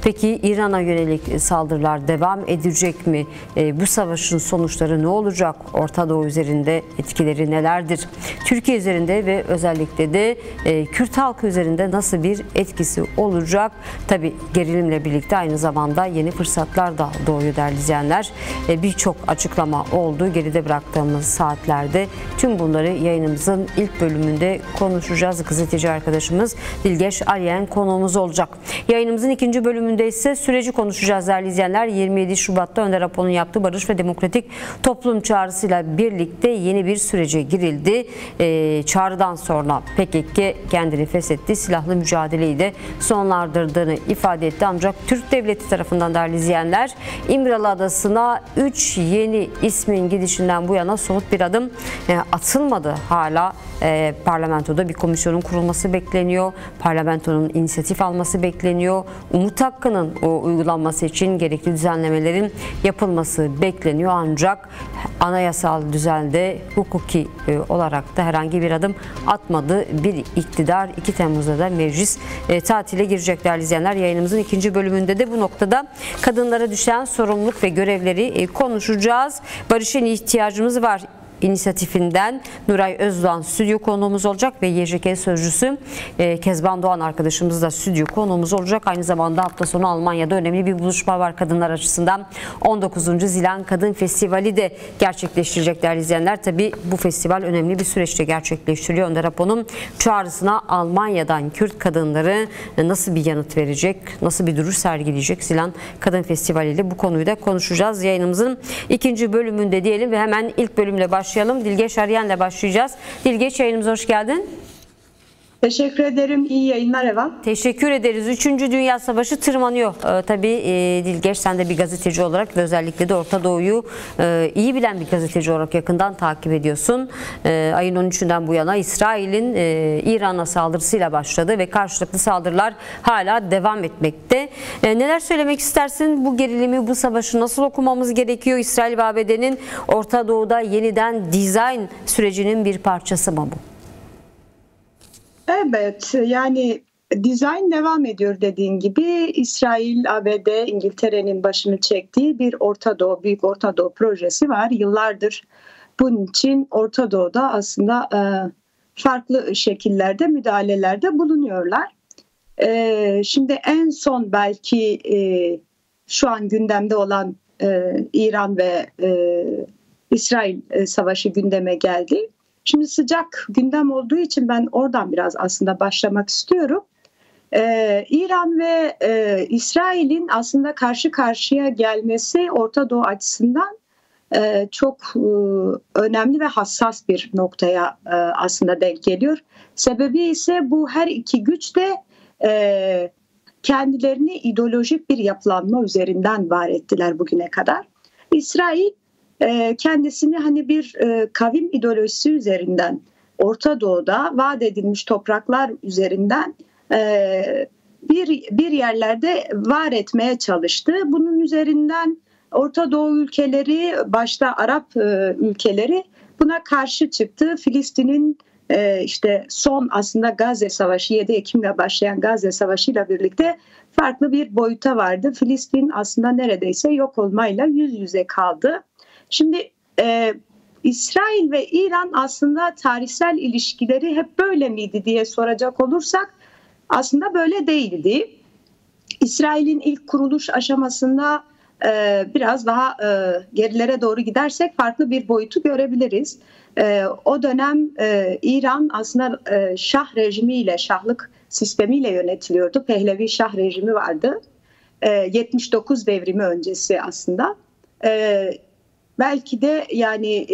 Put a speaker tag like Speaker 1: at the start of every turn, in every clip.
Speaker 1: Peki İran'a yönelik saldırılar devam edecek mi? Bu savaşın sonuçları ne olacak? Orta Doğu üzerinde etkileri nelerdir? Türkiye üzerinde ve özellikle de Kürt halkı üzerinde nasıl bir etkisi olacak? Tabii gerilimle birlikte aynı zamanda yeni fırsatlar da doğuyor değerli izleyenler. Birçok açıklama oldu geride bıraktığımız saatlerde. Tüm bunları yayınımızın ilk bölümünde konuşacağız. Gazeteci arkadaşımız Dilgeç Aliyen konuğumuz olacak. Yayınımızın ikinci bölümünde ise süreci konuşacağız değerli izleyenler. 27 Şubat'ta Önder Apo'nun yaptığı Barış ve Demokratik Toplum çağrısıyla birlikte yeni bir sürece girildi. Çağrıdan sonra PKK kendini feshetti, silahlı mücadeleyi de sonlandırdığını ifade etti. Ancak Türk Devleti tarafından değerli izleyenler İmralı Adası'na 3 yeni ismin gidişinden bu yana somut bir adım atılmadı. Hala parlamentoda bir komisyonun kurulması bekleniyor. Parlamentonun inisiyatif alması bekleniyor. Umut hakkının uygulanması için gerekli düzenlemelerin yapılması bekleniyor. Ancak anayasal düzende hukuki olarak da herhangi bir adım atmadı bir iktidar. 2 Temmuz'da da meclis tatile girecek değerli izleyenler. Yayınımızın ikinci bölümünde de bu noktada kadınlara düşen sorumluluk ve görevleri konuşacağız. Barış'ın ihtiyacımız var inisiyatifinden Nuray Özdoğan stüdyo konuğumuz olacak ve YJK sözcüsü Kezban Doğan arkadaşımız da stüdyo konuğumuz olacak. Aynı zamanda hafta sonu Almanya'da önemli bir buluşma var kadınlar açısından. 19. Zilan Kadın Festivali de gerçekleştirecek değerli izleyenler. Tabii bu festival önemli bir süreçte gerçekleştiriliyor. Önder Apo'nun çağrısına Almanya'dan Kürt kadınları nasıl bir yanıt verecek, nasıl bir duruş sergileyecek Zilan Kadın Festivali ile bu konuyu da konuşacağız. Yayınımızın ikinci bölümünde diyelim ve hemen ilk bölümle başlayalım. Dilgeç Aliyen'le başlayacağız. Dilgeç, yayınımıza hoş geldin.
Speaker 2: Teşekkür ederim. İyi yayınlar Eva.
Speaker 1: Teşekkür ederiz. 3. Dünya Savaşı tırmanıyor. Tabii Dilgeç, sen de bir gazeteci olarak ve özellikle de Orta Doğu'yu iyi bilen bir gazeteci olarak yakından takip ediyorsun. Ayın 13'ünden bu yana İsrail'in İran'a saldırısıyla başladı ve karşılıklı saldırılar hala devam etmekte. Neler söylemek istersin? Bu gerilimi, bu savaşı nasıl okumamız gerekiyor? İsrail ve ABD'nin Orta Doğu'da yeniden dizayn sürecinin bir parçası mı bu?
Speaker 2: Evet, yani dizayn devam ediyor dediğin gibi. İsrail, ABD, İngiltere'nin başını çektiği bir Orta Doğu, Büyük Orta Doğu projesi var. Yıllardır bunun için Orta Doğu'da aslında farklı şekillerde müdahalelerde bulunuyorlar. Şimdi en son belki şu an gündemde olan İran ve İsrail savaşı gündeme geldi. Şimdi sıcak gündem olduğu için ben oradan biraz aslında başlamak istiyorum. İran ve İsrail'in aslında karşı karşıya gelmesi Orta Doğu açısından çok önemli ve hassas bir noktaya aslında denk geliyor. Sebebi ise bu her iki güç de kendilerini ideolojik bir yapılanma üzerinden var ettiler bugüne kadar. İsrail kendisini hani bir kavim ideolojisi üzerinden Orta Doğu'da vaat edilmiş topraklar üzerinden bir yerlerde var etmeye çalıştı. Bunun üzerinden Orta Doğu ülkeleri, başta Arap ülkeleri buna karşı çıktı. Filistin'in işte son aslında Gazze Savaşı, 7 Ekim'le başlayan Gazze Savaşı ile birlikte farklı bir boyuta vardı. Filistin aslında neredeyse yok olmayla yüz yüze kaldı. Şimdi İsrail ve İran aslında tarihsel ilişkileri hep böyle miydi diye soracak olursak aslında böyle değildi. İsrail'in ilk kuruluş aşamasında biraz daha gerilere doğru gidersek farklı bir boyutu görebiliriz. O dönem İran aslında Şah rejimiyle, Şahlık sistemiyle yönetiliyordu. Pehlevi Şah rejimi vardı. 79 devrimi öncesi aslında. Belki de yani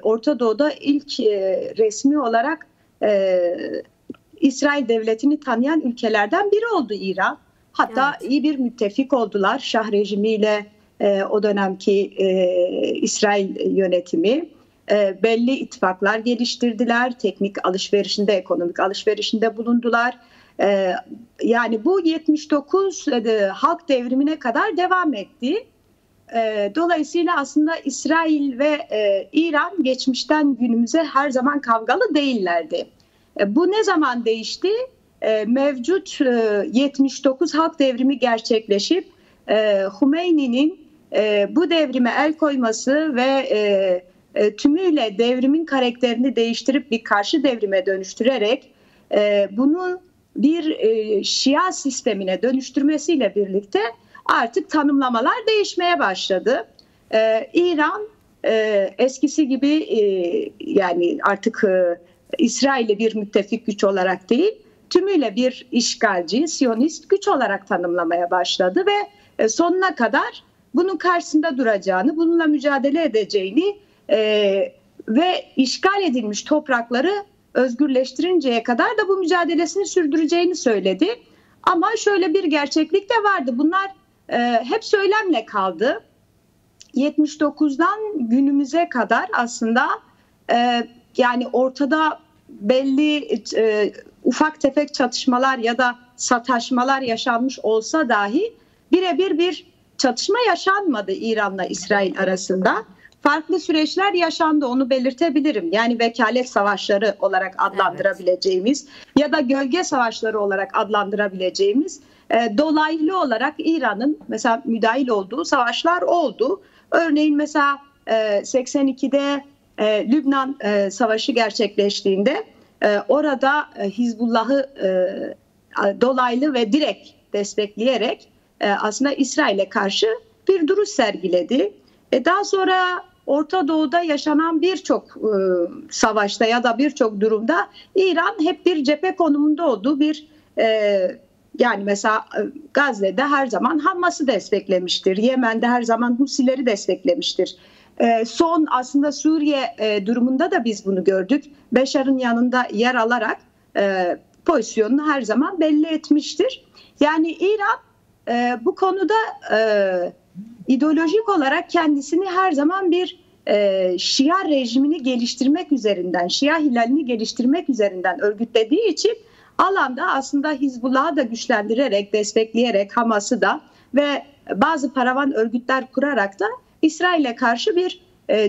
Speaker 2: Orta Doğu'da ilk resmi olarak İsrail devletini tanıyan ülkelerden biri oldu İran. Hatta evet, iyi bir müttefik oldular Şah rejimiyle o dönemki İsrail yönetimi. Belli ittifaklar geliştirdiler. Teknik alışverişinde, ekonomik alışverişinde bulundular. Yani bu 79 halk devrimine kadar devam etti. Dolayısıyla aslında İsrail ve İran geçmişten günümüze her zaman kavgalı değillerdi. Bu ne zaman değişti? mevcut 79 halk devrimi gerçekleşip Hümeyni'nin bu devrime el koyması ve tümüyle devrimin karakterini değiştirip bir karşı devrime dönüştürerek bunu bir Şia sistemine dönüştürmesiyle birlikte artık tanımlamalar değişmeye başladı. İran eskisi gibi yani artık İsrail'i bir müttefik güç olarak değil, tümüyle bir işgalci, Siyonist güç olarak tanımlamaya başladı ve sonuna kadar bunun karşısında duracağını, bununla mücadele edeceğini ve işgal edilmiş toprakları özgürleştirinceye kadar da bu mücadelesini sürdüreceğini söyledi. Ama şöyle bir gerçeklik de vardı. Bunlar hep söylemle kaldı. 79'dan günümüze kadar aslında yani ortada belli ufak tefek çatışmalar ya da sataşmalar yaşanmış olsa dahi birebir bir çatışma yaşanmadı İran'la İsrail arasında. Farklı süreçler yaşandı, onu belirtebilirim. Yani vekalet savaşları olarak adlandırabileceğimiz ya da gölge savaşları olarak adlandırabileceğimiz dolaylı olarak İran'ın mesela müdahil olduğu savaşlar oldu. Örneğin mesela 82'de Lübnan Savaşı gerçekleştiğinde orada Hizbullah'ı dolaylı ve direkt destekleyerek aslında İsrail'e karşı bir duruş sergiledi. Daha sonra Orta Doğu'da yaşanan birçok savaşta ya da birçok durumda İran hep bir cephe konumunda olduğu bir yani mesela Gazze'de her zaman Hamas'ı desteklemiştir. Yemen'de her zaman Husileri desteklemiştir. Son aslında Suriye durumunda da biz bunu gördük. Beşar'ın yanında yer alarak pozisyonunu her zaman belli etmiştir. Yani İran bu konuda ideolojik olarak kendisini her zaman bir Şia rejimini geliştirmek üzerinden, Şia hilalini geliştirmek üzerinden örgütlediği için alanda aslında Hizbullah'ı da güçlendirerek, destekleyerek Hamas'ı da ve bazı paravan örgütler kurarak da İsrail'e karşı bir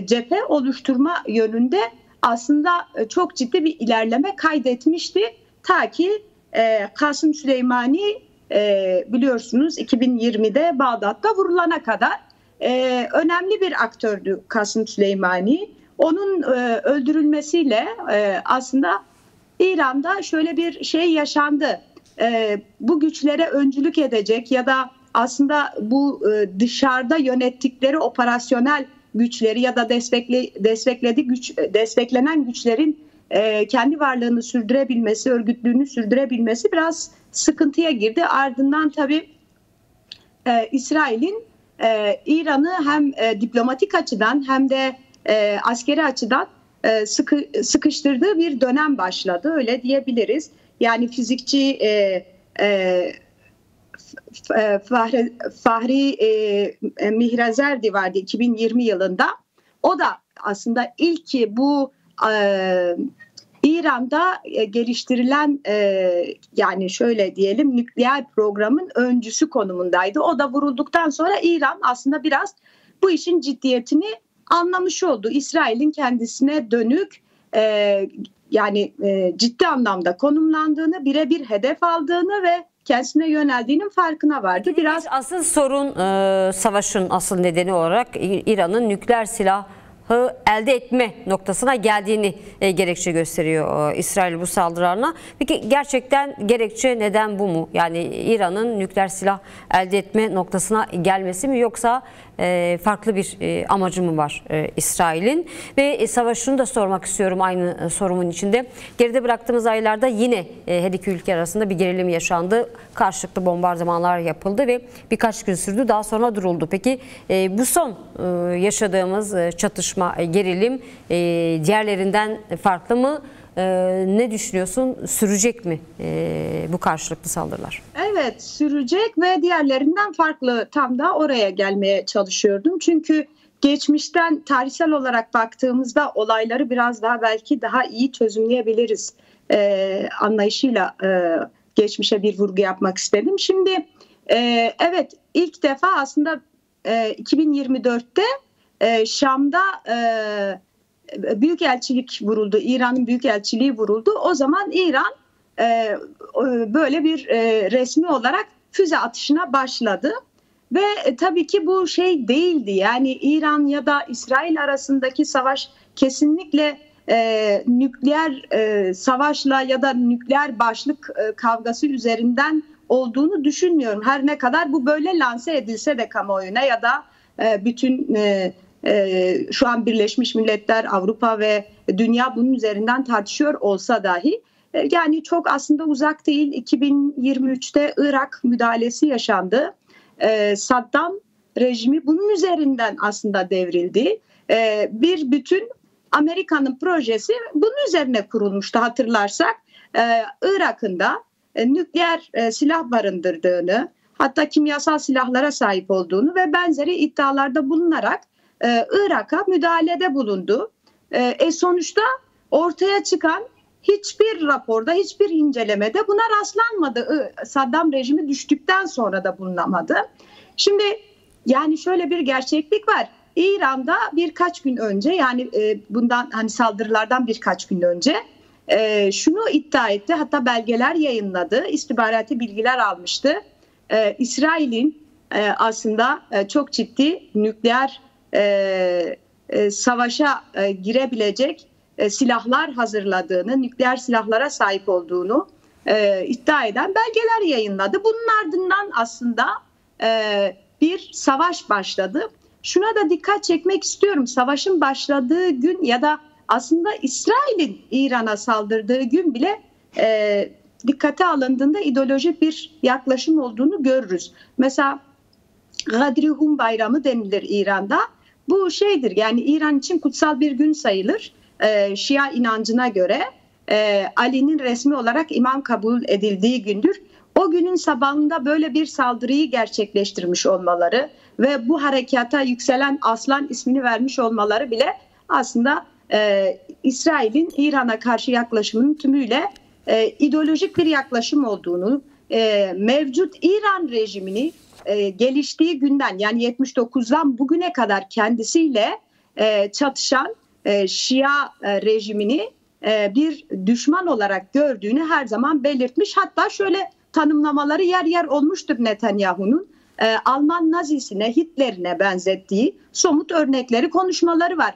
Speaker 2: cephe oluşturma yönünde aslında çok ciddi bir ilerleme kaydetmişti. Ta ki Kasım Süleymani biliyorsunuz 2020'de Bağdat'ta vurulana kadar önemli bir aktördü Kasım Süleymani. Onun öldürülmesiyle aslında İran'da şöyle bir şey yaşandı. Bu güçlere öncülük edecek ya da aslında bu dışarıda yönettikleri operasyonel güçleri ya da desteklenen güçlerin kendi varlığını sürdürebilmesi, örgütlüğünü sürdürebilmesi biraz sıkıntıya girdi. Ardından tabii İsrail'in İran'ı hem diplomatik açıdan hem de askeri açıdan sıkıştırdığı bir dönem başladı, öyle diyebiliriz. Yani fizikçi Fahri Mihrazerdi vardı 2020 yılında. O da aslında ilk bu İran'da geliştirilen yani şöyle diyelim nükleer programın öncüsü konumundaydı. O da vurulduktan sonra İran aslında biraz bu işin ciddiyetini anlamış oldu. İsrail'in kendisine dönük yani ciddi anlamda konumlandığını, birebir hedef aldığını ve kendisine yöneldiğinin farkına vardı. Biraz
Speaker 1: asıl sorun savaşın asıl nedeni olarak İran'ın nükleer silahı elde etme noktasına geldiğini gerekçe gösteriyor İsrail bu saldırılarına. Peki gerçekten gerekçe neden bu mu? Yani İran'ın nükleer silah elde etme noktasına gelmesi mi, yoksa farklı bir amacı mı var İsrail'in? Ve savaşını da sormak istiyorum aynı sorumun içinde. Geride bıraktığımız aylarda yine her iki ülke arasında bir gerilim yaşandı. Karşılıklı bombardımanlar yapıldı ve birkaç gün sürdü. Daha sonra duruldu. Peki bu son yaşadığımız çatışma, gerilim diğerlerinden farklı mı? Ne düşünüyorsun? Sürecek mi bu karşılıklı saldırılar?
Speaker 2: Evet, sürecek ve diğerlerinden farklı. Tam da oraya gelmeye çalışıyordum. Çünkü geçmişten tarihsel olarak baktığımızda olayları biraz daha belki daha iyi çözümleyebiliriz anlayışıyla geçmişe bir vurgu yapmak istedim. Şimdi evet, ilk defa aslında 2024'te Şam'da büyükelçilik vuruldu. İran'ın büyükelçiliği vuruldu. O zaman İran böyle bir resmi olarak füze atışına başladı. Ve tabii ki bu şey değildi. Yani İran ya da İsrail arasındaki savaş kesinlikle nükleer savaşla ya da nükleer başlık kavgası üzerinden olduğunu düşünmüyorum. Her ne kadar bu böyle lanse edilse de kamuoyuna ya da bütün şu an Birleşmiş Milletler, Avrupa ve dünya bunun üzerinden tartışıyor olsa dahi yani çok aslında uzak değil. 2023'te Irak müdahalesi yaşandı. Saddam rejimi bunun üzerinden aslında devrildi. Bir bütün Amerika'nın projesi bunun üzerine kurulmuştu hatırlarsak. Irak'ın da nükleer silah barındırdığını, hatta kimyasal silahlara sahip olduğunu ve benzeri iddialarda bulunarak Irak'a müdahalede bulundu. Sonuçta ortaya çıkan hiçbir raporda, hiçbir incelemede buna rastlanmadı. Saddam rejimi düştükten sonra da bulunamadı. Şimdi yani şöyle bir gerçeklik var. İran'da birkaç gün önce, yani bundan hani saldırılardan birkaç gün önce şunu iddia etti. Hatta belgeler yayınladı, istihbarati bilgiler almıştı. İsrail'in aslında çok ciddi nükleer savaşa girebilecek silahlar hazırladığını, nükleer silahlara sahip olduğunu iddia eden belgeler yayınladı. Bunun ardından aslında bir savaş başladı. Şuna da dikkat çekmek istiyorum. Savaşın başladığı gün ya da aslında İsrail'in İran'a saldırdığı gün bile dikkate alındığında ideolojik bir yaklaşım olduğunu görürüz. Mesela Gadri Hum Bayramı denilir İran'da. Bu şeydir, yani İran için kutsal bir gün sayılır. Şia inancına göre Ali'nin resmi olarak imam kabul edildiği gündür. O günün sabahında böyle bir saldırıyı gerçekleştirmiş olmaları ve bu harekata yükselen Aslan ismini vermiş olmaları bile aslında İsrail'in İran'a karşı yaklaşımının tümüyle ideolojik bir yaklaşım olduğunu, mevcut İran rejimini geliştiği günden, yani 79'dan bugüne kadar kendisiyle çatışan Şia rejimini bir düşman olarak gördüğünü her zaman belirtmiş. Hatta şöyle tanımlamaları yer yer olmuştur Netanyahu'nun. Alman Nazisine, Hitler'ine benzettiği somut örnekleri, konuşmaları var.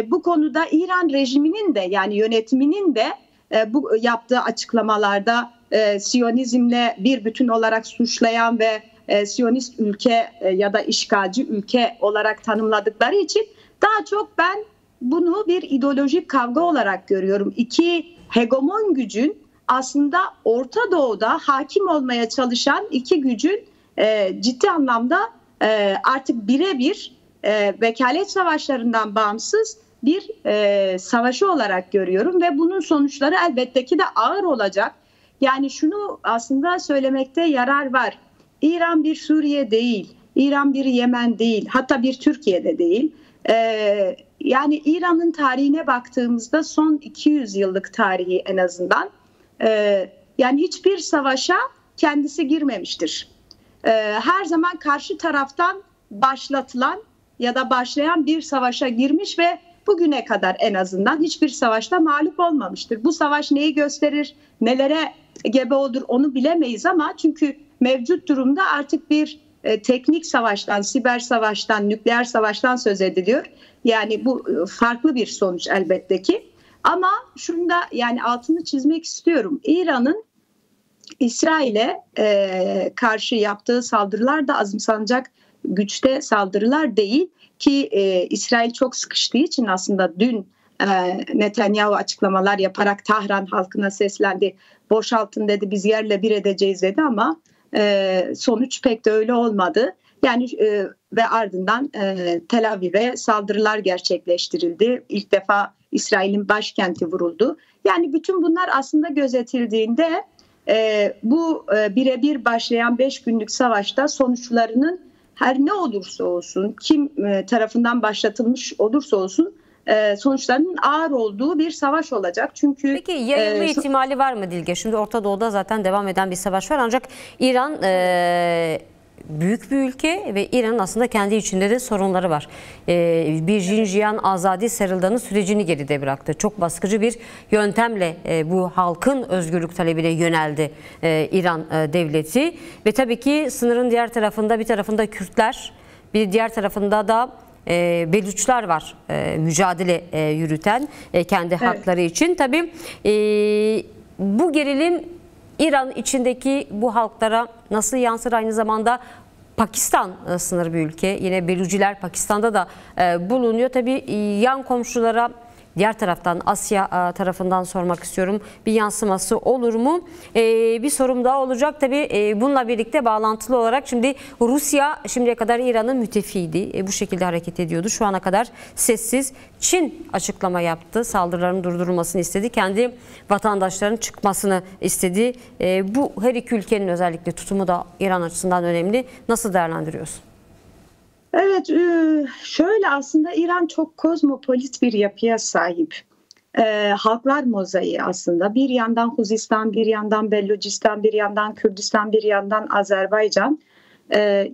Speaker 2: Bu konuda İran rejiminin de, yani yönetiminin de bu yaptığı açıklamalarda Siyonizmle bir bütün olarak suçlayan ve Siyonist ülke ya da işgalci ülke olarak tanımladıkları için daha çok ben bunu bir ideolojik kavga olarak görüyorum. İki hegemon gücün aslında Orta Doğu'da hakim olmaya çalışan iki gücün ciddi anlamda artık birebir vekalet savaşlarından bağımsız bir savaşı olarak görüyorum ve bunun sonuçları elbette ki de ağır olacak. Yani şunu aslında söylemekte yarar var. İran bir Suriye değil, İran bir Yemen değil, hatta bir Türkiye'de değil. Yani İran'ın tarihine baktığımızda son 200 yıllık tarihi en azından, yani hiçbir savaşa kendisi girmemiştir. Her zaman karşı taraftan başlatılan ya da başlayan bir savaşa girmiş ve bugüne kadar en azından hiçbir savaşta mağlup olmamıştır. Bu savaş neyi gösterir, nelere gebe olur onu bilemeyiz ama çünkü mevcut durumda artık bir teknik savaştan, siber savaştan, nükleer savaştan söz ediliyor. Yani bu farklı bir sonuç elbette ki. Ama şunu da yani altını çizmek istiyorum. İran'ın İsrail'e karşı yaptığı saldırılar da azımsanacak güçte saldırılar değil ki İsrail çok sıkıştığı için aslında dün Netanyahu açıklamalar yaparak Tahran halkına seslendi. Boşaltın dedi, biz yerle bir edeceğiz dedi ama sonuç pek de öyle olmadı. Yani ve ardından Tel Aviv'e saldırılar gerçekleştirildi. İlk defa İsrail'in başkenti vuruldu. Yani bütün bunlar aslında gözetildiğinde bu birebir başlayan 5 günlük savaşta sonuçlarının her ne olursa olsun, kim tarafından başlatılmış olursa olsun sonuçlarının ağır olduğu bir savaş olacak. Çünkü
Speaker 1: peki yayılma ihtimali var mı Dilge? Şimdi Orta Doğu'da zaten devam eden bir savaş var ancak İran büyük bir ülke ve İran'ın aslında kendi içinde de sorunları var. Bir Jinjiyan Azadi Sarıldanı sürecini geride bıraktı. Çok baskıcı bir yöntemle bu halkın özgürlük talebine yöneldi İran devleti. Ve tabii ki sınırın diğer tarafında, bir tarafında Kürtler, bir diğer tarafında da Beluçlar var mücadele yürüten kendi hakları için. Tabii bu gerilim İran içindeki bu halklara nasıl yansır? Aynı zamanda Pakistan sınır bir ülke. Yine Beluciler Pakistan'da da bulunuyor. Tabii yan komşulara diğer taraftan, Asya tarafından sormak istiyorum. Bir yansıması olur mu? Bir sorum daha olacak. Tabii bununla birlikte bağlantılı olarak şimdi Rusya şimdiye kadar İran'ın müttefiğiydi. Bu şekilde hareket ediyordu. Şu ana kadar sessiz. Çin açıklama yaptı. Saldırıların durdurulmasını istedi. Kendi vatandaşlarının çıkmasını istedi. Bu her iki ülkenin özellikle tutumu da İran açısından önemli. Nasıl değerlendiriyorsun?
Speaker 2: Evet, şöyle aslında İran çok kozmopolit bir yapıya sahip. Halklar mozaiği aslında. Bir yandan Huzistan, bir yandan Belucistan, bir yandan Kürdistan, bir yandan Azerbaycan.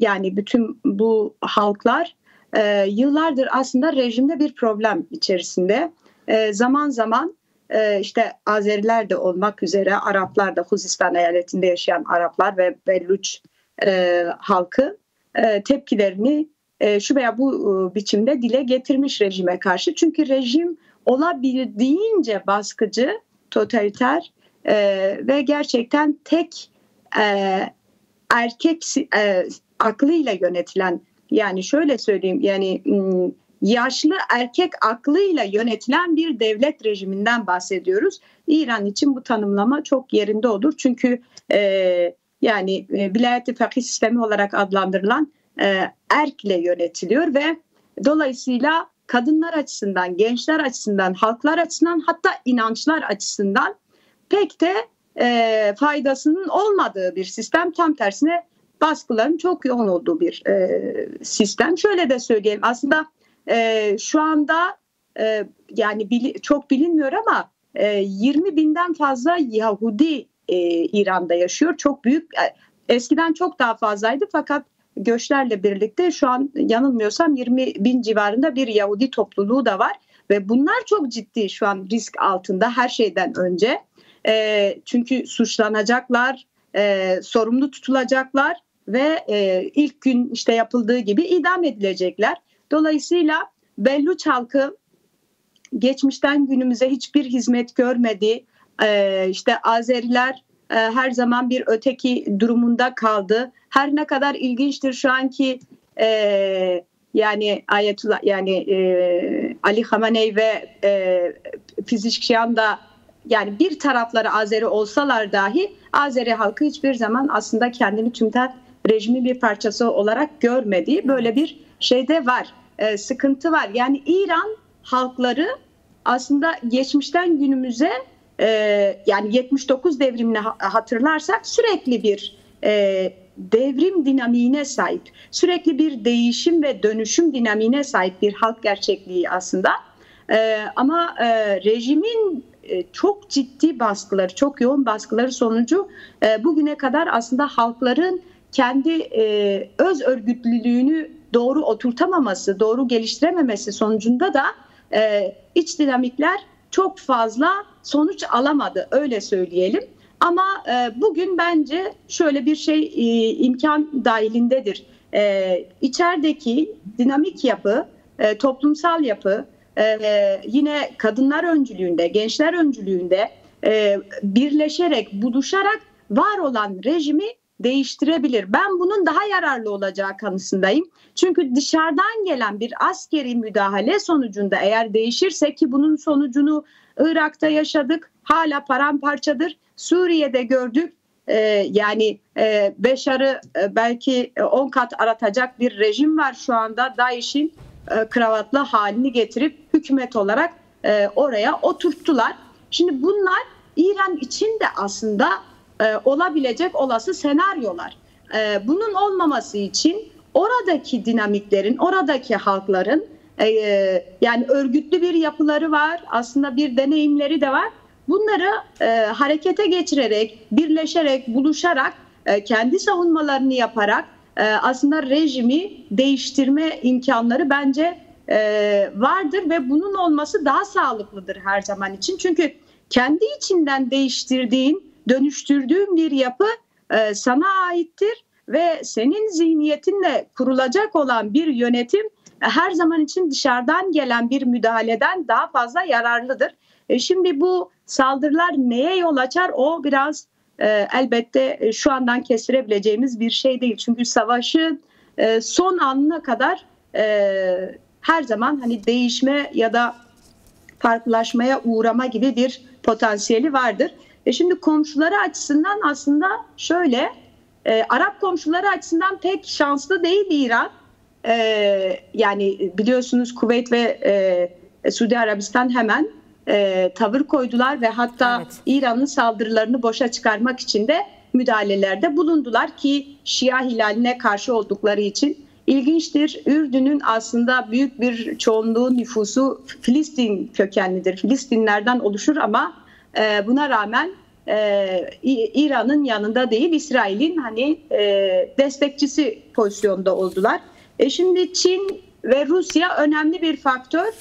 Speaker 2: Yani bütün bu halklar yıllardır aslında rejimde bir problem içerisinde. Zaman zaman işte Azeriler de olmak üzere Araplar da, Huzistan eyaletinde yaşayan Araplar ve Beluç halkı tepkilerini şu veya bu biçimde dile getirmiş rejime karşı. Çünkü rejim olabildiğince baskıcı, totaliter ve gerçekten tek erkek aklıyla yönetilen, yani şöyle söyleyeyim, yani yaşlı erkek aklıyla yönetilen bir devlet rejiminden bahsediyoruz. İran için bu tanımlama çok yerinde olur. Çünkü yani vilayet-i fakih sistemi olarak adlandırılan erkle yönetiliyor ve dolayısıyla kadınlar açısından, gençler açısından, halklar açısından, hatta inançlar açısından pek de faydasının olmadığı bir sistem. Tam tersine baskıların çok yoğun olduğu bir sistem. Şöyle de söyleyeyim, aslında şu anda yani çok bilinmiyor ama 20 binden fazla Yahudi İran'da yaşıyor. Çok büyük, eskiden çok daha fazlaydı fakat göçlerle birlikte şu an yanılmıyorsam 20 bin civarında bir Yahudi topluluğu da var. Ve bunlar çok ciddi şu an risk altında her şeyden önce. Çünkü suçlanacaklar, sorumlu tutulacaklar ve ilk gün işte yapıldığı gibi idam edilecekler. Dolayısıyla Belluç halkı geçmişten günümüze hiçbir hizmet görmedi. İşte Azeriler her zaman bir öteki durumunda kaldı. Her ne kadar ilginçtir şu anki yani Ayetullah, yani Ali Khamenei ve Pezeshkian da, yani bir tarafları Azeri olsalar dahi Azeri halkı hiçbir zaman aslında kendini tümten rejimin bir parçası olarak görmediği böyle bir şey de var. Sıkıntı var. Yani İran halkları aslında geçmişten günümüze yani 79 devrimini hatırlarsak sürekli bir devrim dinamiğine sahip, sürekli bir değişim ve dönüşüm dinamiğine sahip bir halk gerçekliği aslında. Ama rejimin çok ciddi baskıları, çok yoğun baskıları sonucu bugüne kadar aslında halkların kendi öz örgütlülüğünü doğru oturtamaması, doğru geliştirememesi sonucunda da iç dinamikler çok fazla sonuç alamadı, öyle söyleyelim. Ama bugün bence şöyle bir şey imkan dahilindedir. İçerideki dinamik yapı, toplumsal yapı, yine kadınlar öncülüğünde, gençler öncülüğünde birleşerek, buluşarak var olan rejimi değiştirebilir. Ben bunun daha yararlı olacağı kanısındayım. Çünkü dışarıdan gelen bir askeri müdahale sonucunda eğer değişirse, ki bunun sonucunu Irak'ta yaşadık, hala paramparçadır. Suriye'de gördük. Yani Beşar'ı belki 10 kat aratacak bir rejim var şu anda. DAEŞ'in kravatlı halini getirip hükümet olarak oraya oturttular. Şimdi bunlar İran için de aslında olabilecek olası senaryolar. Bunun olmaması için oradaki dinamiklerin, oradaki halkların yani örgütlü bir yapıları var, aslında bir deneyimleri de var. Bunları harekete geçirerek, birleşerek, buluşarak, kendi savunmalarını yaparak aslında rejimi değiştirme imkanları bence vardır ve bunun olması daha sağlıklıdır her zaman için. Çünkü kendi içinden değiştirdiğin, dönüştürdüğün bir yapı sana aittir ve senin zihniyetinle kurulacak olan bir yönetim her zaman için dışarıdan gelen bir müdahaleden daha fazla yararlıdır. Şimdi bu saldırılar neye yol açar? O biraz elbette şu andan kestirebileceğimiz bir şey değil. Çünkü savaşın son anına kadar her zaman hani değişme ya da farklılaşmaya uğrama gibi bir potansiyeli vardır. Şimdi komşuları açısından aslında şöyle, Arap komşuları açısından pek şanslı değil İran. Yani biliyorsunuz Kuveyt ve Suudi Arabistan hemen tavır koydular ve hatta evet, İran'ın saldırılarını boşa çıkarmak için de müdahalelerde bulundular ki Şia hilaline karşı oldukları için. İlginçtir, Ürdün'ün aslında büyük bir çoğunluğu nüfusu Filistin kökenlidir. Filistinlerden oluşur ama buna rağmen İran'ın yanında değil, İsrail'in hani destekçisi pozisyonda oldular. Şimdi Çin ve Rusya önemli bir faktör.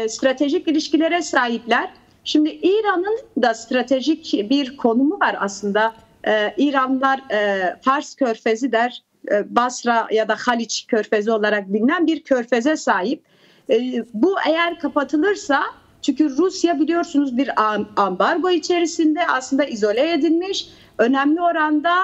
Speaker 2: Stratejik ilişkilere sahipler. Şimdi İran'ın da stratejik bir konumu var aslında. İranlılar Fars Körfezi der, Basra ya da Haliç Körfezi olarak bilinen bir körfeze sahip. Bu eğer kapatılırsa, çünkü Rusya biliyorsunuz bir ambargo içerisinde aslında izole edilmiş. Önemli oranda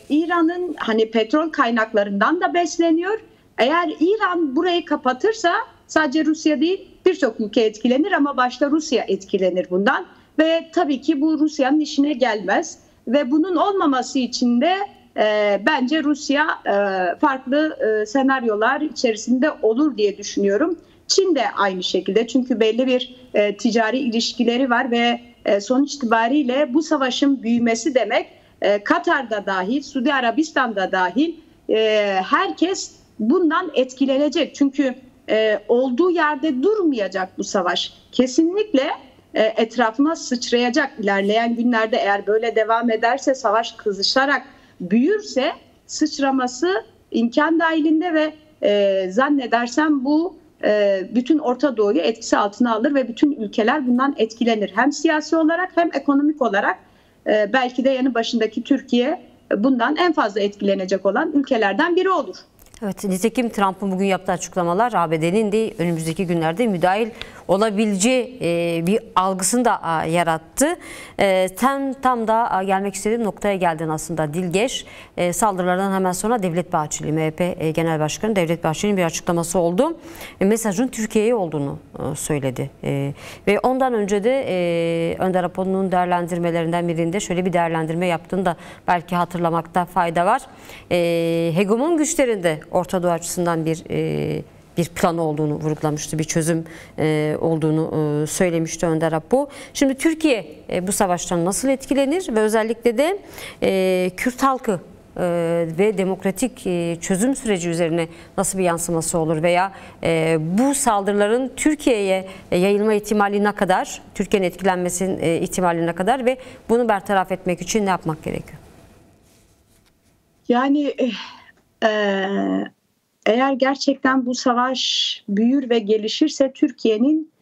Speaker 2: İran'ın hani petrol kaynaklarından da besleniyor. Eğer İran burayı kapatırsa sadece Rusya değil birçok ülke etkilenir ama başta Rusya etkilenir bundan. Ve tabii ki bu Rusya'nın işine gelmez. Ve bunun olmaması için de bence Rusya farklı senaryolar içerisinde olur diye düşünüyorum. Çin de aynı şekilde, çünkü belli bir ticari ilişkileri var ve sonuç itibariyle bu savaşın büyümesi demek Katar'da dahil, Suudi Arabistan'da dahil herkes bundan etkilenecek. Çünkü olduğu yerde durmayacak bu savaş. Kesinlikle etrafına sıçrayacak. İlerleyen günlerde eğer böyle devam ederse, savaş kızışarak büyürse sıçraması imkan dahilinde ve zannedersem bu bütün Orta Doğu'yu etkisi altına alır ve bütün ülkeler bundan etkilenir. Hem siyasi olarak hem ekonomik olarak belki de yanı başındaki Türkiye bundan en fazla etkilenecek olan ülkelerden biri olur.
Speaker 1: Evet, nitekim Trump'ın bugün yaptığı açıklamalar ABD'nin de önümüzdeki günlerde müdahil olabileceği bir algısını da yarattı. Tam da gelmek istediğim noktaya geldin aslında Dilgeş. Saldırılardan hemen sonra Devlet Bahçeli, MHP Genel Başkanı Devlet Bahçeli'nin bir açıklaması oldu. Mesajın Türkiye'ye olduğunu söyledi. Ve ondan önce de Önder Apo'nun değerlendirmelerinden birinde şöyle bir değerlendirme yaptığını da belki hatırlamakta fayda var. Hegemon güçlerinde Orta Doğu açısından bir plan olduğunu vurgulamıştı, bir çözüm olduğunu söylemişti Önder Apo. Şimdi Türkiye bu savaştan nasıl etkilenir ve özellikle de Kürt halkı ve demokratik çözüm süreci üzerine nasıl bir yansıması olur veya bu saldırıların Türkiye'ye yayılma ihtimali ne kadar, Türkiye'nin etkilenmesinin ihtimali ne kadar ve bunu bertaraf etmek için ne yapmak gerekiyor?
Speaker 2: Yani eğer gerçekten bu savaş büyür ve gelişirse Türkiye'nin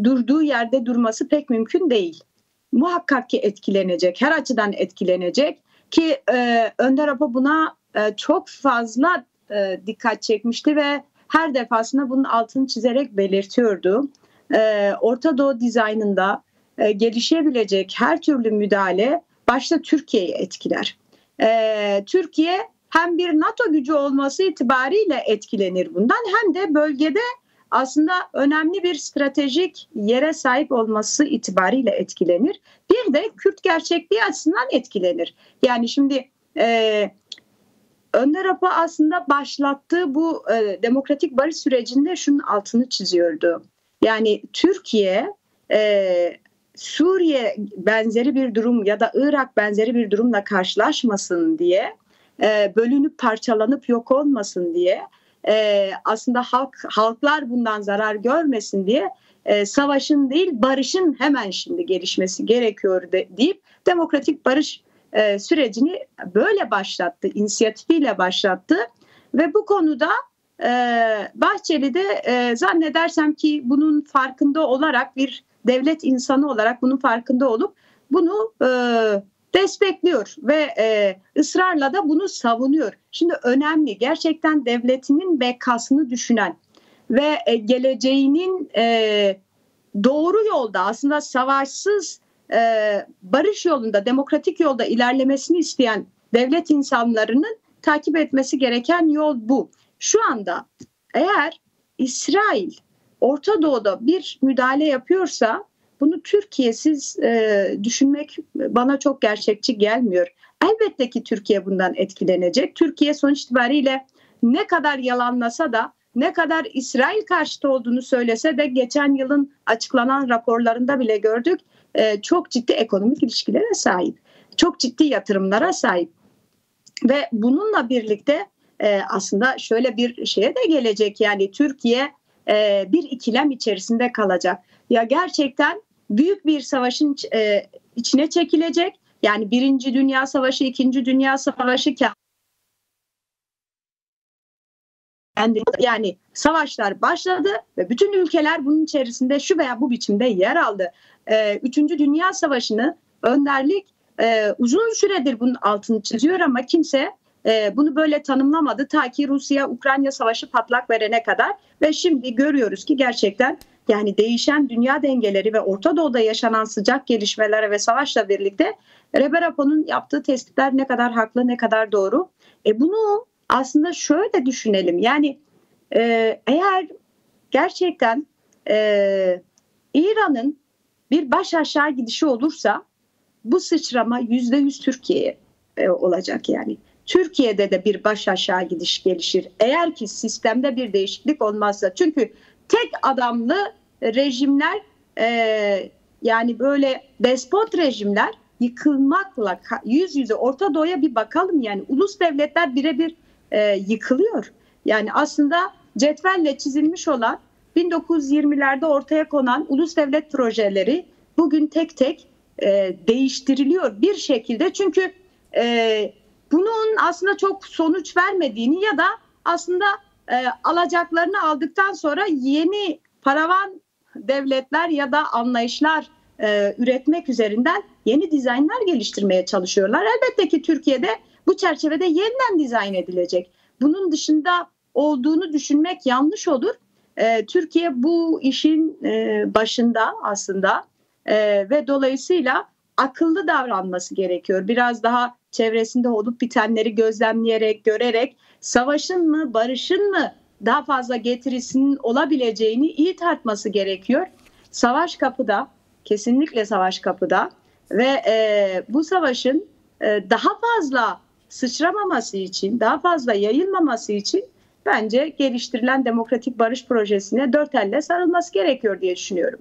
Speaker 2: durduğu yerde durması pek mümkün değil. Muhakkak ki etkilenecek, her açıdan etkilenecek ki Önder Apo buna çok fazla dikkat çekmişti ve her defasında bunun altını çizerek belirtiyordu. Orta Doğu dizaynında gelişebilecek her türlü müdahale başta Türkiye'yi etkiler. Türkiye hem bir NATO gücü olması itibariyle etkilenir bundan, hem de bölgede aslında önemli bir stratejik yere sahip olması itibariyle etkilenir. Bir de Kürt gerçekliği açısından etkilenir. Yani şimdi Önder Apo aslında başlattığı bu demokratik barış sürecinde şunun altını çiziyordu. Yani Türkiye Suriye benzeri bir durum ya da Irak benzeri bir durumla karşılaşmasın diye, bölünüp parçalanıp yok olmasın diye, aslında halklar bundan zarar görmesin diye savaşın değil barışın hemen şimdi gelişmesi gerekiyor deyip demokratik barış sürecini böyle başlattı, inisiyatifiyle başlattı ve bu konuda Bahçeli de zannedersem ki bunun farkında olarak, bir devlet insanı olarak bunun farkında olup bunu destekliyor ve ısrarla da bunu savunuyor. Şimdi önemli, gerçekten devletinin bekasını düşünen ve geleceğinin doğru yolda, aslında savaşsız, barış yolunda, demokratik yolda ilerlemesini isteyen devlet insanlarının takip etmesi gereken yol bu. Şu anda eğer İsrail Orta Doğu'da bir müdahale yapıyorsa bunu Türkiye'siz düşünmek bana çok gerçekçi gelmiyor. Elbette ki Türkiye bundan etkilenecek. Türkiye sonuç itibariyle ne kadar yalanlasa da, ne kadar İsrail karşıtı olduğunu söylese de, geçen yılın açıklanan raporlarında bile gördük, çok ciddi ekonomik ilişkilere sahip, çok ciddi yatırımlara sahip. Ve bununla birlikte aslında şöyle bir şeye de gelecek, yani Türkiye bir ikilem içerisinde kalacak. Ya gerçekten büyük bir savaşın içine çekilecek, yani Birinci Dünya Savaşı, İkinci Dünya Savaşı, yani savaşlar başladı ve bütün ülkeler bunun içerisinde şu veya bu biçimde yer aldı. Üçüncü Dünya Savaşı'nı önderlik uzun süredir bunun altını çiziyor ama kimse bunu böyle tanımlamadı ta ki Rusya-Ukrayna savaşı patlak verene kadar ve şimdi görüyoruz ki gerçekten yani değişen dünya dengeleri ve Orta Doğu'da yaşanan sıcak gelişmelere ve savaşla birlikte Reberapo'nun yaptığı tespitler ne kadar haklı, ne kadar doğru. Bunu aslında şöyle düşünelim, yani eğer gerçekten İran'ın bir baş aşağı gidişi olursa bu sıçrama %100 Türkiye'ye olacak yani. Türkiye'de de bir baş aşağı gidiş gelişir. Eğer ki sistemde bir değişiklik olmazsa. Çünkü tek adamlı rejimler, yani böyle despot rejimler yıkılmakla yüz yüze, Orta Doğu'ya bir bakalım, yani ulus devletler birebir yıkılıyor. Yani aslında cetvelle çizilmiş olan 1920'lerde ortaya konan ulus devlet projeleri bugün tek tek değiştiriliyor bir şekilde. Çünkü bunun aslında çok sonuç vermediğini ya da aslında alacaklarını aldıktan sonra yeni paravan devletler ya da anlayışlar üretmek üzerinden yeni dizaynlar geliştirmeye çalışıyorlar. Elbette ki Türkiye'de bu çerçevede yeniden dizayn edilecek. Bunun dışında olduğunu düşünmek yanlış olur. Türkiye bu işin başında aslında ve dolayısıyla akıllı davranması gerekiyor. Biraz daha çevresinde olup bitenleri gözlemleyerek, görerek savaşın mı, barışın mı daha fazla getirisinin olabileceğini iyi tartması gerekiyor. Savaş kapıda, kesinlikle savaş kapıda ve bu savaşın daha fazla sıçramaması için, daha fazla yayılmaması için bence geliştirilen demokratik barış projesine dört elle sarılması gerekiyor diye düşünüyorum.